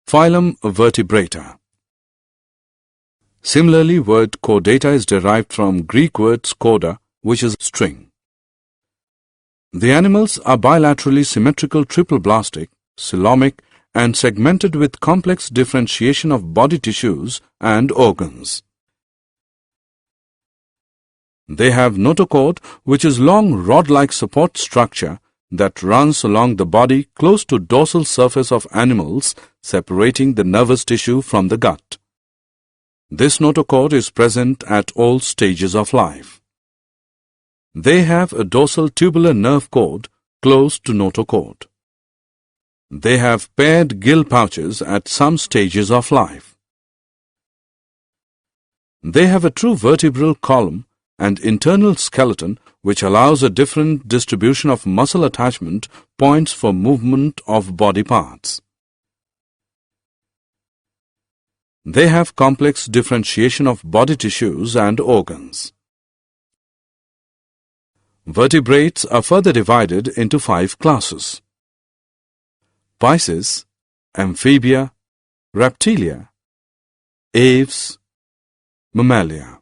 Phylum Vertebrata. Similarly, word chordata is derived from Greek word chorda, which is string. The animals are bilaterally symmetrical triple-blastic, coelomic, and segmented with complex differentiation of body tissues and organs. They have notochord, which is long rod-like support structure that runs along the body close to dorsal surface of animals, separating the nervous tissue from the gut. This notochord is present at all stages of life. They have a dorsal tubular nerve cord close to notochord. They have paired gill pouches at some stages of life. They have a true vertebral column and internal skeleton which allows a different distribution of muscle attachment points for movement of body parts. They have complex differentiation of body tissues and organs. Vertebrates are further divided into 5 classes: Pisces, Amphibia, Reptilia, Aves, Mammalia.